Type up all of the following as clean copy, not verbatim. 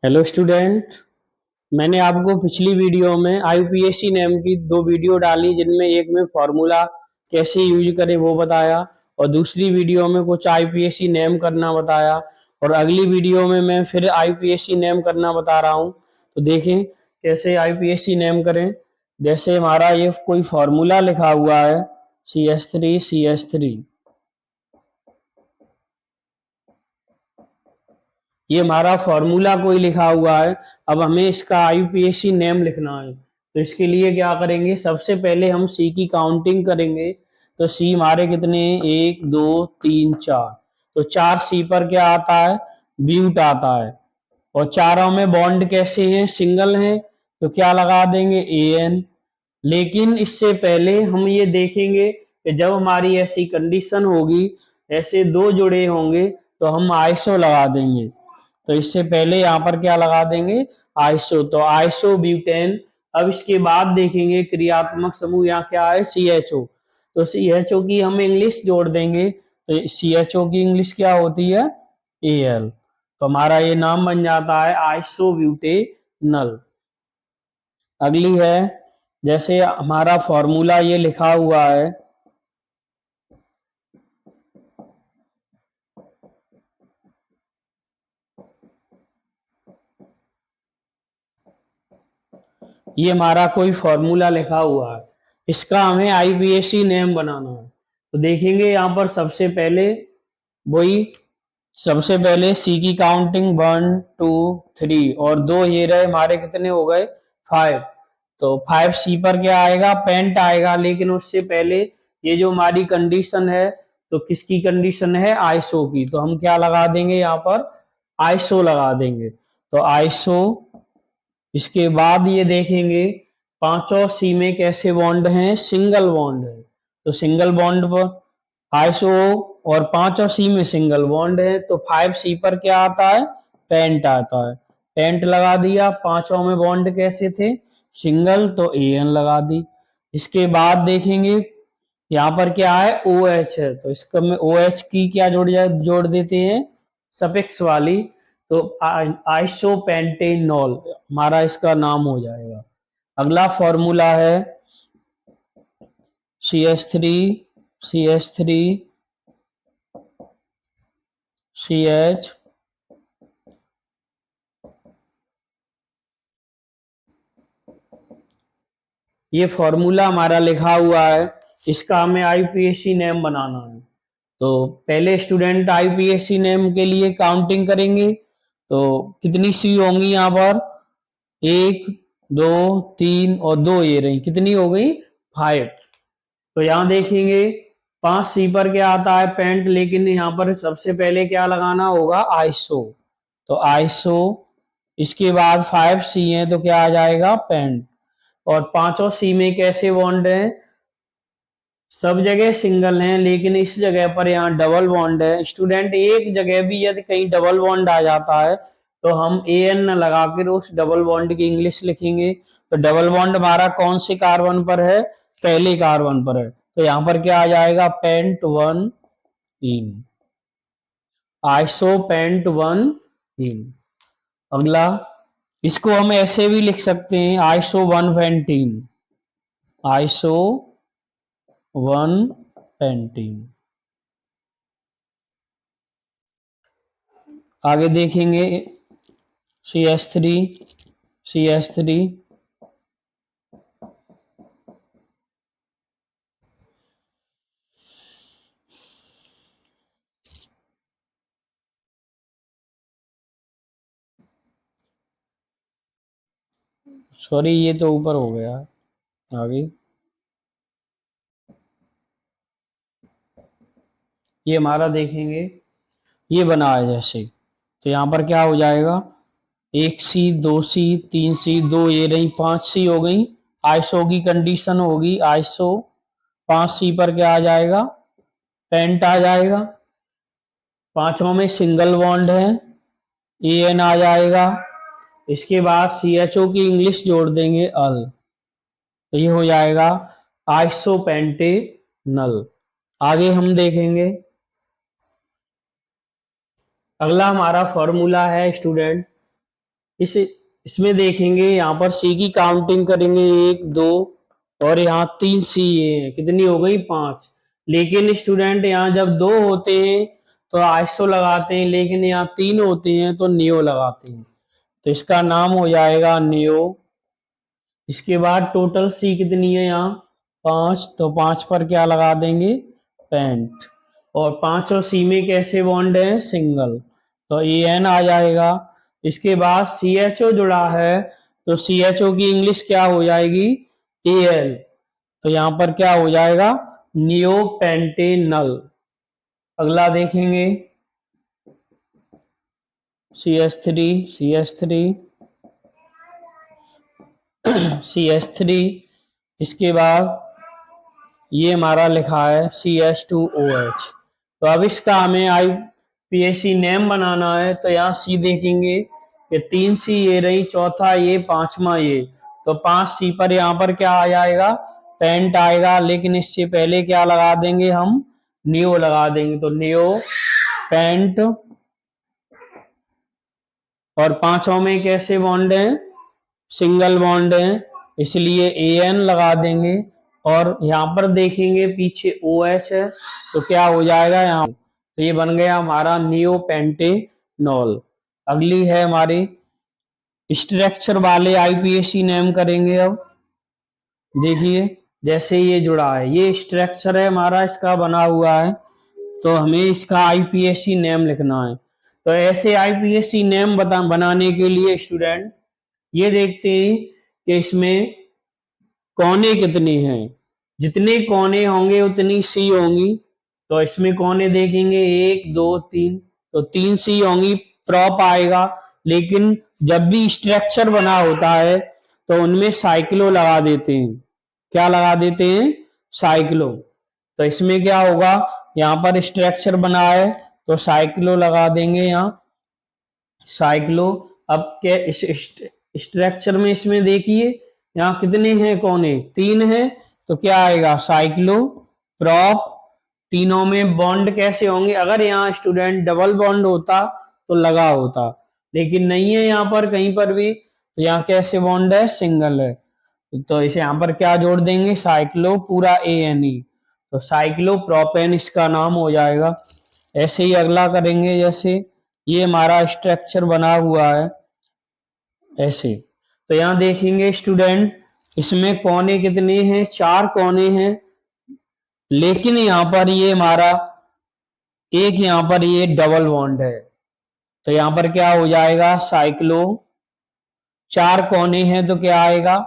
Hello student. मैंने आपको पिछली वीडियो में आईयूपीएसी नेम की दो वीडियो डाली जिनमें एक में फॉर्मूला कैसे यूज करें वो बताया और दूसरी वीडियो में कुछ आईयूपीएसी नेम करना बताया और अगली वीडियो में मैं फिर आईयूपीएसी नेम करना बता रहा हूँ। तो देखें कैसे आईयूपीएसी नेम करें। जैसे हमारा ये कोई फॉर्मूला लिखा हुआ है CH3CH3, ये हमारा फॉर्मूला कोई लिखा हुआ है। अब हमें इसका आईयूपीएसी नेम लिखना है तो इसके लिए क्या करेंगे, सबसे पहले हम सी की काउंटिंग करेंगे। तो सी हमारे कितने हैं, 1 2 3 4। तो 4 सी पर क्या आता है, ब्यूट आता है। और चारों में बॉन्ड कैसे हैं, सिंगल हैं, तो क्या लगा देंगे एन। लेकिन इससे पहले हम ये देखेंगे कि जब हमारी ऐसी कंडीशन होगी, ऐसे दो जुड़े होंगे, तो हम आइसो लगा देंगे। तो इससे पहले यहाँ पर क्या लगा देंगे, आइसो। तो आइसो ब्यूटेन। अब इसके बाद देखेंगे क्रियात्मक समूह यहाँ क्या है, CHO। तो CHO की हम इंग्लिश जोड़ देंगे। तो CHO की इंग्लिश क्या होती है, AL। तो हमारा ये नाम बन जाता है आइसो ब्यूटेनल। अगली है, जैसे हमारा फॉर्मूला ये लिखा हुआ है, ये हमारा कोई फॉर्मूला लिखा हुआ है, इसका हमें आईयूपीएसी नेम बनाना है। तो देखेंगे यहाँ पर वही सबसे पहले सी की काउंटिंग 1 2 3 और दो ये रहे हमारे, कितने हो गए, 5। तो 5 सी पर क्या आएगा, पेंट आएगा। लेकिन उससे पहले ये जो हमारी कंडीशन है, तो किसकी कंडीशन है, आइसो की। तो हम क्या लगा देंगे यहाँ पर, आइसो लगा देंगे। तो आइसो। इसके बाद ये देखेंगे पांचों सी में कैसे बॉन्ड हैं, सिंगल बॉन्ड है। तो सिंगल बॉन्ड पर आइसो, और पांचों सी में सिंगल बॉन्ड है। तो 5 सी पर क्या आता है, पेंट आता है। पेंट लगा दिया। पांचों में बॉन्ड कैसे थे, सिंगल, तो एन लगा दी। इसके बाद देखेंगे यहाँ पर क्या है, ओ एच है। तो इसका में ओ एच की क्या जोड़ देते हैं, सफिक्स वाली। तो आइसोपेंटेनॉल हमारा इसका नाम हो जाएगा। अगला फॉर्मूला है CH3CH3 CH। ये फॉर्मूला हमारा लिखा हुआ है, इसका हमें आईपीएसी नेम बनाना है। तो पहले स्टूडेंट आईपीएसी नेम के लिए काउंटिंग करेंगे। तो कितनी सी होंगी यहाँ पर, 1 2 3 और 2 ये रही, कितनी हो गई, 5। तो यहाँ देखेंगे 5 सी पर क्या आता है, पेंट। लेकिन यहाँ पर सबसे पहले क्या लगाना होगा, आइसो। तो आइसो। इसके बाद 5 सी है तो क्या आ जाएगा, पेंट। और पांचों सी में कैसे बॉन्ड है, सब जगह सिंगल हैं, लेकिन इस जगह पर यहाँ डबल बॉन्ड है। स्टूडेंट एक जगह भी यदि कहीं डबल बॉन्ड आ जाता है तो हम एन लगाकर उस डबल बॉन्ड की इंग्लिश लिखेंगे। तो डबल बॉन्ड हमारा कौन से कार्बन पर है, पहले कार्बन पर है। तो यहाँ पर क्या आ जाएगा, pent one yne, iso pent one yne. अगला, इसको हम ऐसे भी लिख सकते हैं, iso one pentyne, iso one pentyne. आगे देखेंगे CH3CH3 सॉरी ये तो ऊपर हो गया। आगे ये हमारा देखेंगे, ये बना है जैसे। तो यहाँ पर क्या हो जाएगा, 1 सी 2 सी 3 सी, दो ये रही, 5 सी हो गई। आइसो की कंडीशन होगी, आइसो। 5 सी पर क्या आ जाएगा, पेंट आ जाएगा। पांचों में सिंगल बॉन्ड है, एन आ जाएगा। इसके बाद CHO की इंग्लिश जोड़ देंगे, अल। तो ये हो जाएगा आइसोपेंटेनल। आगे हम देखेंगे, अगला हमारा फॉर्मूला है स्टूडेंट इस इसमें देखेंगे यहाँ पर सी की काउंटिंग करेंगे, 1 2 और यहाँ 3 सी ये है, कितनी हो गई 5। लेकिन स्टूडेंट यहाँ जब 2 होते हैं तो आइसो लगाते हैं, लेकिन यहाँ 3 होते हैं तो नियो लगाते हैं। तो इसका नाम हो जाएगा नियो। इसके बाद टोटल सी कितनी है यहाँ 5, तो 5 पर क्या लगा देंगे पेंट। और 5 और सी में कैसे बॉन्ड है सिंगल, तो ए एन आ जाएगा। इसके बाद सी एच ओ जुड़ा है तो सी एच ओ की इंग्लिश क्या हो जाएगी ए एल। तो यहाँ पर क्या हो जाएगा नियो पेंटेनल। अगला देखेंगे C H three, C H three, C H three. इसके बाद ये हमारा लिखा है CH2OH। तो अब इसका हमें IPAC नेम बनाना है। तो यहाँ सी देखेंगे कि 3 सी ये रही, चौथा ये, पांचवा ये। तो 5 सी पर यहाँ पर क्या आ जाएगा पेंट आएगा, लेकिन इससे पहले क्या लगा देंगे हम नियो लगा देंगे। तो नियो पेंट। और पांचों में कैसे बॉन्ड है सिंगल बॉन्ड है, इसलिए AN लगा देंगे। और यहाँ पर देखेंगे पीछे OH है तो क्या हो जाएगा यहाँ, तो ये बन गया हमारा नियो पेंटेनॉल। अगली है हमारी स्ट्रक्चर वाले IPAC नेम करेंगे। अब देखिए जैसे ये जुड़ा है, ये स्ट्रक्चर है हमारा, इसका बना हुआ है, तो हमें इसका IPAC नेम लिखना है। तो ऐसे IPAC नेम बनाने के लिए स्टूडेंट ये देखते हैं कि इसमें कोने कितने हैं, जितने कोने होंगे उतनी सी होंगी। तो इसमें कोने देखेंगे 1 2 3, तो 3 सी होंगी, प्रॉप आएगा। लेकिन जब भी स्ट्रक्चर बना होता है तो उनमें साइक्लो लगा देते हैं। क्या लगा देते हैं साइक्लो। तो इसमें क्या होगा यहाँ पर स्ट्रक्चर बना है तो साइक्लो लगा देंगे यहाँ साइक्लो। अब क्या इस स्ट्रक्चर में इसमें देखिए यहाँ कितने हैं कोने 3 हैं, तो क्या आएगा साइक्लो प्रॉप। तीनों में बॉन्ड कैसे होंगे, अगर यहाँ स्टूडेंट डबल बॉन्ड होता तो लगा होता, लेकिन नहीं है यहाँ पर कहीं पर भी। तो यहाँ कैसे बॉन्ड है सिंगल है, तो इसे यहाँ पर क्या जोड़ देंगे साइक्लो पूरा ANE। तो साइक्लो प्रोपेन इसका नाम हो जाएगा। ऐसे ही अगला करेंगे, जैसे ये हमारा स्ट्रक्चर बना हुआ है ऐसे। तो यहाँ देखेंगे स्टूडेंट इसमें कोने कितने हैं 4 कोने हैं, लेकिन यहाँ पर ये हमारा एक यहाँ पर ये डबल बॉन्ड है। तो यहाँ पर क्या हो जाएगा साइक्लो, 4 कोने हैं तो क्या आएगा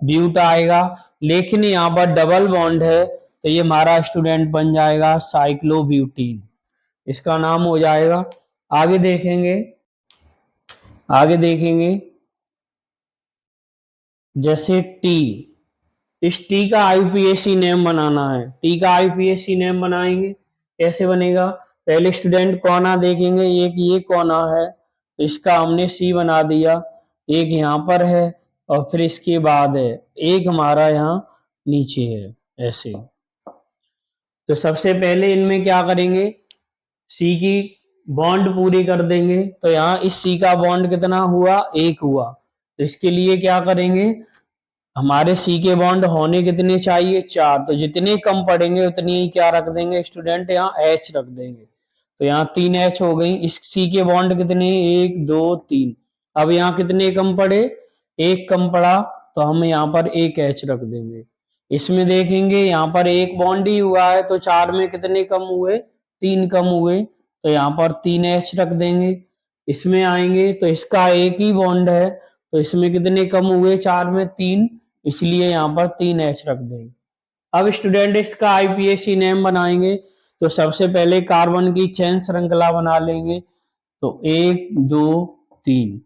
ब्यूट आएगा, लेकिन यहाँ पर डबल बॉन्ड है तो ये हमारा स्टूडेंट बन जाएगा साइक्लोब्यूटीन, इसका नाम हो जाएगा। आगे देखेंगे आगे देखेंगे जैसे टी, इस टी का IPAC नेम बनाना है। टी का IPAC नेम बनाएंगे, कैसे बनेगा पहले स्टूडेंट कोना देखेंगे, एक ये कोना है तो इसका हमने सी बना दिया, एक यहाँ पर है और फिर इसके बाद है एक हमारा यहाँ नीचे है ऐसे। तो सबसे पहले इनमें क्या करेंगे सी की बॉन्ड पूरी कर देंगे। तो यहाँ इस सी का बॉन्ड कितना हुआ 1 हुआ, तो इसके लिए क्या करेंगे हमारे सी के बॉन्ड होने कितने चाहिए 4, तो जितने कम पड़ेंगे उतनी ही क्या रख देंगे स्टूडेंट यहाँ H रख देंगे। तो यहाँ 3H हो गई। इस सी के बॉन्ड कितने 1 2 3, अब यहाँ कितने कम पड़े 1 कम पड़ा, तो हम यहाँ पर 1 H रख देंगे। इसमें देखेंगे यहाँ पर एक बॉन्ड ही हुआ है तो 4 में कितने कम हुए 3 कम हुए, तो यहाँ पर 3H रख देंगे। इसमें आएंगे तो इसका एक ही बॉन्ड है तो इसमें कितने कम हुए 4 में 3, इसलिए यहाँ पर 3H रख देंगे। अब स्टूडेंट इसका IPAC नेम बनाएंगे। तो सबसे पहले कार्बन की चेन श्रृंखला बना लेंगे। तो 1 2 3,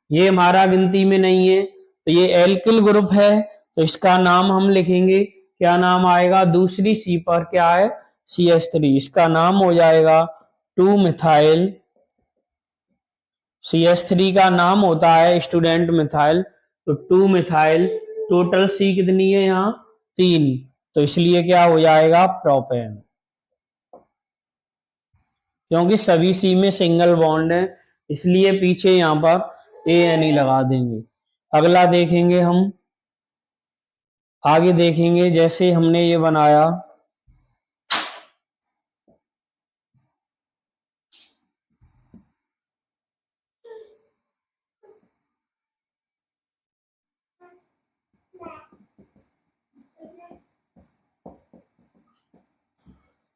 ये हमारा गिनती में नहीं है तो ये एल्किल ग्रुप है, तो इसका नाम हम लिखेंगे, क्या नाम आएगा दूसरी सी पर क्या है CH3, इसका नाम हो जाएगा 2 मिथाइल। CH3 का नाम होता है स्टूडेंट मिथाइल, तो 2 मिथाइल। टोटल सी कितनी है यहाँ 3, तो इसलिए क्या हो जाएगा प्रोपेन, क्योंकि सभी सी में सिंगल बॉन्ड है इसलिए पीछे यहाँ पर ANE लगा देंगे। अगला देखेंगे हम, आगे देखेंगे जैसे हमने ये बनाया,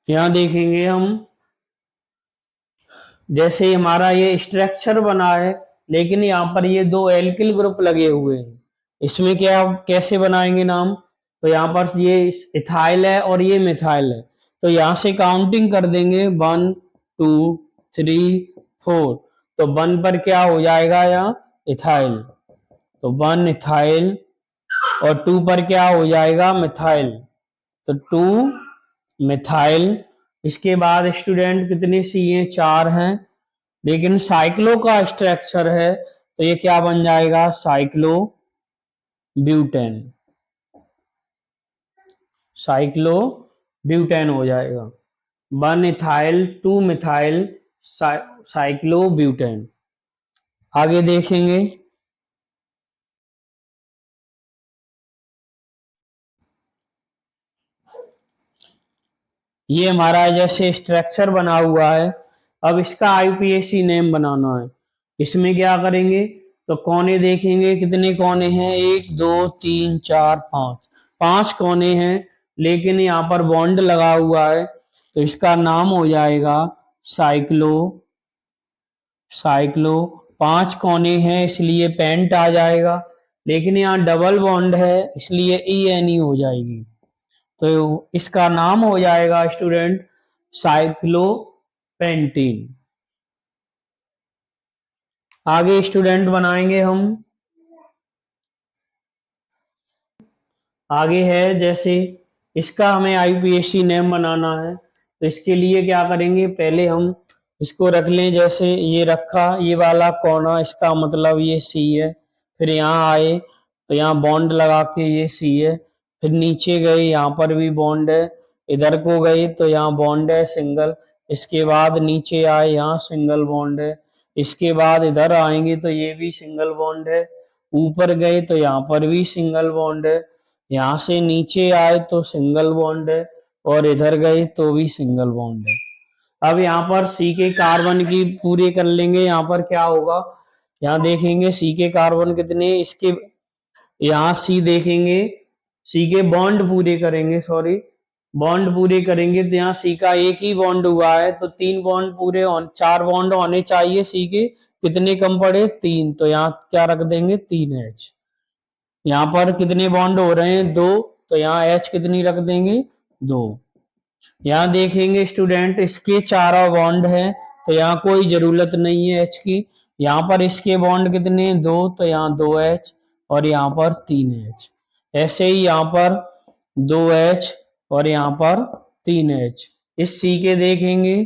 यहाँ देखेंगे हम जैसे हमारा ये स्ट्रक्चर बना है, लेकिन यहाँ पर ये दो एल्किल ग्रुप लगे हुए हैं। इसमें क्या कैसे बनाएंगे नाम, तो यहाँ पर ये इथाइल है और ये मिथाइल है, तो यहाँ से काउंटिंग कर देंगे 1 2 3 4। तो 1 पर क्या हो जाएगा यहाँ इथाइल, तो 1 इथाइल, और 2 पर क्या हो जाएगा मिथाइल, तो 2 मिथाइल। इसके बाद स्टूडेंट कितने सी हैं, 4 हैं, लेकिन साइक्लो का स्ट्रक्चर है तो ये क्या बन जाएगा साइक्लो ब्यूटेन, साइक्लो ब्यूटेन हो जाएगा। 1 इथाइल 2 मिथाइल साइक्लो ब्यूटेन। आगे देखेंगे, ये हमारा जैसे स्ट्रक्चर बना हुआ है, अब इसका आईपीएसी नेम बनाना है। इसमें क्या करेंगे, तो कोने देखेंगे, कितने कोने हैं, 1 2 3 4 5, 5 कोने हैं, लेकिन यहाँ पर बॉन्ड लगा हुआ है, तो इसका नाम हो जाएगा साइक्लो, साइक्लो। 5 कोने हैं इसलिए पेंट आ जाएगा, लेकिन यहाँ डबल बॉन्ड है इसलिए ENE हो जाएगी, तो इसका नाम हो जाएगा स्टूडेंट साइक्लोपेंटीन। आगे स्टूडेंट बनाएंगे हम, आगे है जैसे इसका हमें आईपीएसी नेम बनाना है, तो इसके लिए क्या करेंगे, पहले हम इसको रख लें, जैसे ये रखा, ये वाला कोना इसका मतलब ये सी है, फिर यहाँ आए तो यहाँ बॉन्ड लगा के ये सी है, फिर नीचे गए यहाँ पर भी बॉन्ड है, इधर को गए तो यहाँ बॉन्ड है सिंगल, इसके बाद नीचे आए यहाँ सिंगल बॉन्ड है, इसके बाद इधर आएंगे तो ये भी सिंगल बॉन्ड है, ऊपर गए तो यहाँ पर भी सिंगल बॉन्ड है, यहाँ से नीचे आए तो सिंगल बॉन्ड है, और इधर गए तो भी सिंगल बॉन्ड है। अब यहाँ पर सी के कार्बन की पूरे कर लेंगे, यहाँ पर क्या होगा, यहाँ देखेंगे सी के कार्बन कितने, इसके यहाँ सी देखेंगे, सी के बॉन्ड पूरे करेंगे, सॉरी बॉन्ड पूरे करेंगे, तो यहाँ सी का एक ही बॉन्ड हुआ है, तो 3 बॉन्ड पूरे 4 बॉन्ड होने चाहिए, सी के कितने कम पड़े 3, तो यहाँ क्या रख देंगे 3H। यहाँ पर कितने बॉन्ड हो रहे हैं 2, तो यहाँ H कितनी रख देंगे 2। यहाँ देखेंगे स्टूडेंट इसके चारों बॉन्ड है, तो यहाँ कोई जरूरत नहीं है H की, यहाँ पर इसके बॉन्ड कितने 2, तो यहाँ 2H, और यहाँ पर 3H, ऐसे ही यहाँ पर 2H और यहाँ पर 3H। इस C के देखेंगे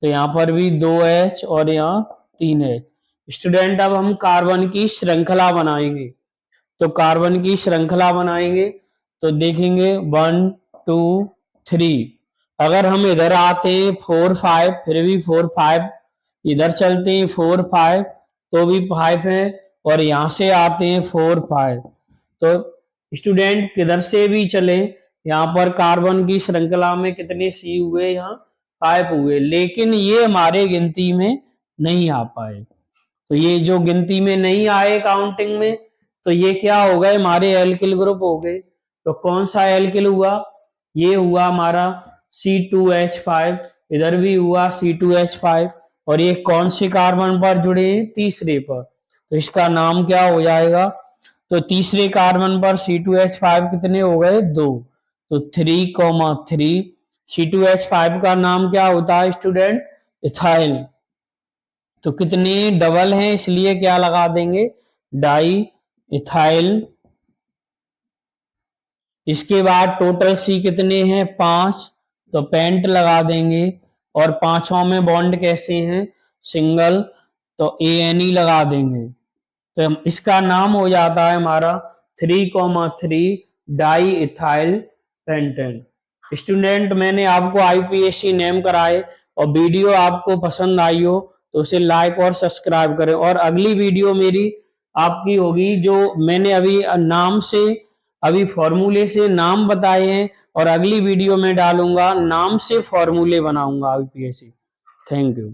तो यहाँ पर भी 2H और यहाँ 3H। स्टूडेंट अब हम कार्बन की श्रृंखला बनाएंगे, तो कार्बन की श्रृंखला बनाएंगे, तो देखेंगे 1 2 3, अगर हम इधर आते हैं 4 5, फिर भी 4 5, इधर चलते हैं 4 5 तो भी 5 है, और यहां से आते हैं 4 5, तो स्टूडेंट किधर से भी चले, यहाँ पर कार्बन की श्रृंखला में कितने सी हुए, यहाँ 5 हुए, लेकिन ये हमारे गिनती में नहीं आ पाए, तो ये जो गिनती में नहीं आए काउंटिंग में, तो ये क्या हो गए हमारे एल्किल ग्रुप हो गए। तो कौन सा एल्किल हुआ, ये हुआ हमारा C2H5, इधर भी हुआ C2H5, और ये कौन से कार्बन पर जुड़े हैं, तीसरे पर, तो इसका नाम क्या हो जाएगा, तो तीसरे कार्बन पर C2H5 कितने हो गए 2, तो 3,3। C2H5 का नाम क्या होता है स्टूडेंट, इथाइल, तो कितने डबल हैं इसलिए क्या लगा देंगे डाई इथाइल। इसके बाद टोटल सी कितने हैं 5, तो पेंट लगा देंगे, और पांचों में बॉन्ड कैसे हैं सिंगल, तो ANE लगा देंगे, तो इसका नाम हो जाता है हमारा 3,3 डाई इथाइल पेंटेन। स्टूडेंट मैंने आपको आईपीएसी नेम कराए और वीडियो आपको पसंद आई हो तो उसे लाइक और सब्सक्राइब करें। और अगली वीडियो मेरी आपकी होगी जो मैंने अभी नाम से अभी फॉर्मूले से नाम बताए हैं, और अगली वीडियो में डालूंगा नाम से फॉर्मूले बनाऊंगा यूपीएससी। Thank you.